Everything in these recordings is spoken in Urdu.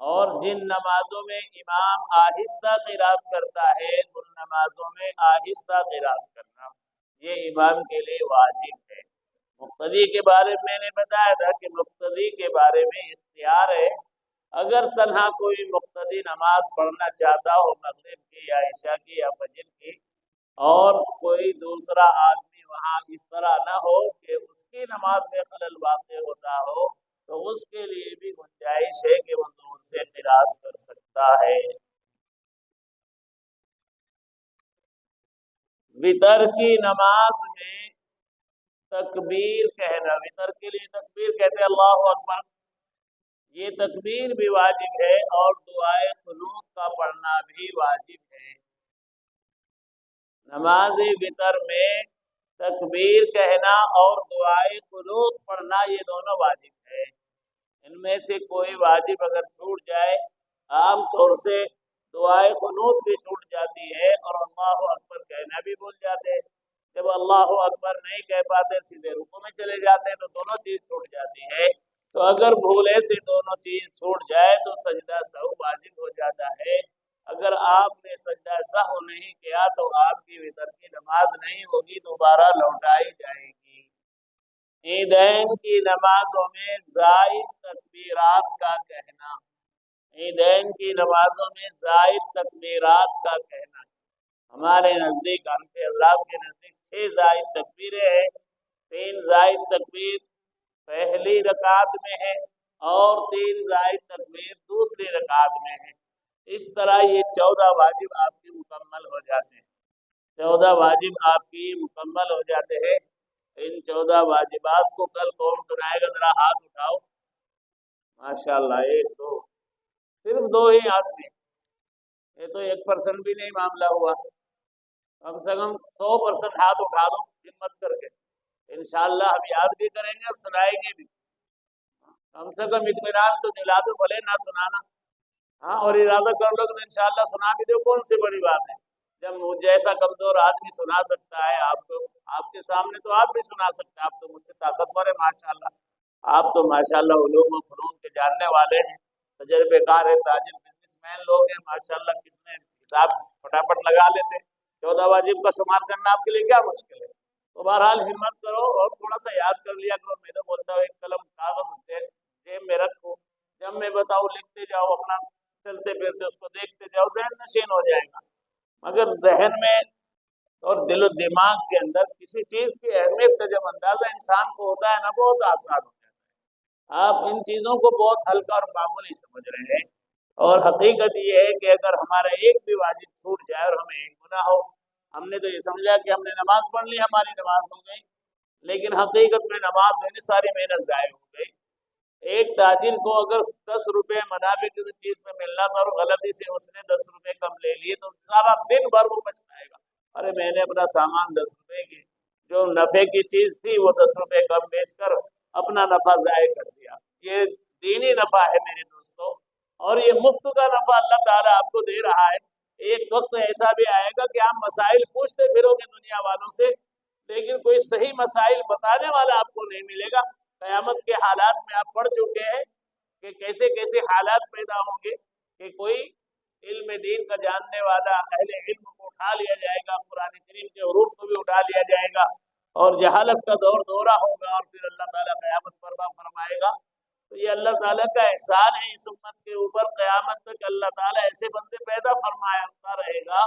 اور جن نمازوں میں امام آہستہ قرات کرتا ہے ان نمازوں میں آہستہ قرات کرنا یہ امام کے لیے واجب ہے۔ مقتدی کے بارے میں نے بتایا تھا کہ مقتدی کے بارے میں اختیار ہے، اگر تنہا کوئی مقتدی نماز پڑھنا چاہتا ہو مغرب کی یا عشاء کی یا فجر کی، اور کوئی دوسرا آدمی وہاں اس طرح نہ ہو کہ اس کی نماز میں خلل واقع ہوتا ہو، تو اس کے لیے بھی گنجائش ہے کہ وہ دور سے قرات کر سکتا ہے۔ وطر کی نماز میں تکبیر کہنا، وطر کے لیے تکبیر کہتے ہیں اللہ اکبر، یہ تکبیر بھی واجب ہے اور دعائے قنوت کا پڑھنا بھی واجب ہے۔ نماز وطر میں تکبیر کہنا اور دعائے قنوت پڑھنا یہ دونوں واجب ہے۔ ان میں سے کوئی واجب اگر چھوٹ جائے، عام طور سے دعائے قنوت بھی چھوٹ جاتی ہے اور اللہ اکبر کہنا بھی بھول جاتے ہیں۔ جب اللہ اکبر نہیں کہہ پاتے سیدھے رکوع میں چلے جاتے ہیں تو دونوں چیز چھوٹ جاتی ہے۔ تو اگر بھولے سے دونوں چیز چھوٹ جائے تو سجدہ سہو واجب ہو جاتا ہے۔ اگر آپ نے سجدہ سہو نہیں کیا تو آپ کی وطر کی نماز نہیں ہوگی، دوبارہ لوٹائی جائے گی۔ عیدین کی نمازوں میں زائد تکبیرات کا کہنا، عیدین کی نمازوں میں زائد تکبیرات کا کہنا، ہمارے نزدیک حنفی حضرات کے نزدیک 6 زائد تکبیریں ہیں۔ 3 زائد تکبیر پہلی رکعت میں ہے اور 3 زائد تکبیر دوسری رکعت میں ہے۔ اس طرح یہ 14 واجب آپ کی مکمل ہو جاتے ہیں، 14 واجب آپ کی مکمل ہو جاتے ہیں۔ ان 14 واجبات کو کل کون سنائے گا؟ ذرا ہاتھ اٹھاؤ۔ ماشاءاللہ، 1 2 صرف 2 ہی آدمی، یہ تو 1% بھی نہیں معاملہ ہوا۔ کم سے کم 100% ہاتھ اٹھا دو ہمت کر کے، انشاءاللہ ہم یاد بھی کریں گے اور سنائیں گے بھی۔ کم سے کم اطمینان تو دلا دو، بھلے نہ سنانا، ہاں، اور ارادہ کر لو تو انشاءاللہ سنا بھی دو، کون سی بڑی بات ہے۔ جب جیسا کمزور آدمی سنا سکتا ہے آپ کو، آپ کے سامنے تو آپ بھی سنا سکتے ہیں، آپ تو مجھ سے طاقتور ہے ماشاءاللہ، آپ تو ماشاءاللہ علوم و فنون کے جاننے والے ہیں، تجربے کار ہیں، تاجر بزنس مین لوگ ہیں ماشاءاللہ، کتنے حساب پھٹافٹ لگا لیتے ہیں۔ 14 واجب کا شمار کرنا آپ کے لیے کیا مشکل ہے؟ تو بہرحال ہمت کرو اور تھوڑا سا یاد کر لیا کرو۔ میں تو بولتا ہوں ایک قلم کاغذ جیب میں رکھو، جب میں بتاؤ لکھتے جاؤ، اپنا چلتے پھرتے اس کو دیکھتے جاؤ، ذہن نشین ہو جائے گا۔ مگر ذہن میں اور دل و دماغ کے اندر کسی چیز کی اہمیت کا جب اندازہ انسان کو ہوتا ہے نا، بہت آسان ہو جاتا ہے۔ آپ ان چیزوں کو بہت ہلکا اور معمولی سمجھ رہے ہیں، اور حقیقت یہ ہے کہ اگر ہمارا ایک بھی واجب چھوٹ جائے اور ہمیں ایک گناہ ہو، ہم نے تو یہ سمجھا کہ ہم نے نماز پڑھ لی، ہماری نماز ہو گئی، لیکن حقیقت میں نماز میں ساری محنت ضائع ہو گئی۔ ایک تاجر کو اگر 10 روپے منافع کسی چیز میں ملنا تھا اور غلطی سے اس نے 10 روپے کم لے لیے تو سارا دن بھر وہ پچھتائے گا، ارے میں نے اپنا سامان 10 روپے کی جو نفع کی چیز تھی وہ 10 روپے کم بیچ کر اپنا نفع ضائع کر دیا۔ یہ دینی نفع ہے میرے دوستوں، اور یہ مفت کا نفع اللہ تعالیٰ آپ کو دے رہا ہے۔ ایک وقت ایسا بھی آئے گا کہ آپ مسائل پوچھتے پھرو گے دنیا والوں سے، لیکن کوئی صحیح مسائل بتانے والا آپ کو نہیں ملے گا۔ قیامت کے حالات میں آپ پڑھ چکے ہیں کہ کیسے کیسے حالات پیدا ہوں گے کہ کوئی علم دین کا جاننے والا اہل علم کو اٹھا لیا جائے گا، قرآن کریم کے حروف کو بھی اٹھا لیا جائے گا، اور جہالت کا دورہ ہوگا، اور پھر اللہ تعالیٰ قیامت برپا فرمائے گا۔ تو یہ اللہ تعالیٰ کا احسان ہے اس امت کے اوپر، قیامت تک اللہ تعالیٰ ایسے بندے پیدا فرماتا رہے گا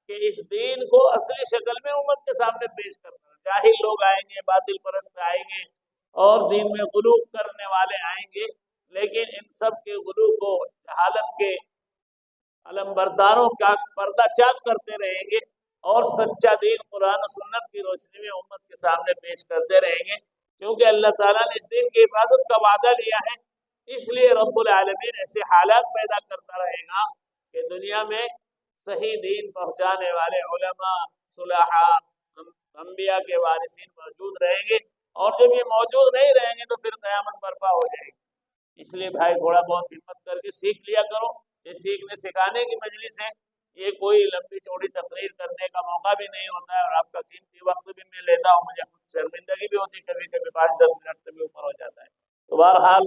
کہ اس دین کو اصلی شکل میں امت کے سامنے پیش کرتا ہے۔ جاہل لوگ آئیں گے، باطل پرست آئیں گے، اور دین میں غلو کرنے والے آئیں گے، لیکن ان سب کے غلو کو جہالت کے علمبرداروں کا پردہ چاک کرتے رہیں گے، اور سچا دین قرآن و سنت کی روشنی میں امت کے سامنے پیش کرتے رہیں گے، کیونکہ اللہ تعالیٰ نے اس دین کی حفاظت کا وعدہ لیا ہے۔ اس لیے رب العالمین ایسے حالات پیدا کرتا رہے گا کہ دنیا میں صحیح دین پہنچانے والے علماء، صلحاء، انبیاء کے وارثین موجود رہیں گے، اور جب یہ موجود نہیں رہیں گے تو پھر قیامت برپا ہو جائے گی۔ اس لیے بھائی تھوڑا بہت ہمت کر کے سیکھ لیا کرو، یہ سیکھنے سکھانے کی مجلس ہے، یہ کوئی لمبی چوڑی تقریر کرنے کا موقع بھی نہیں ہوتا ہے، اور آپ کا قیمتی وقت بھی میں لیتا ہوں، مجھے خود شرمندگی بھی ہوتی ہے، کبھی کبھی 5-10 منٹ سے بھی اوپر ہو جاتا ہے۔ تو بہرحال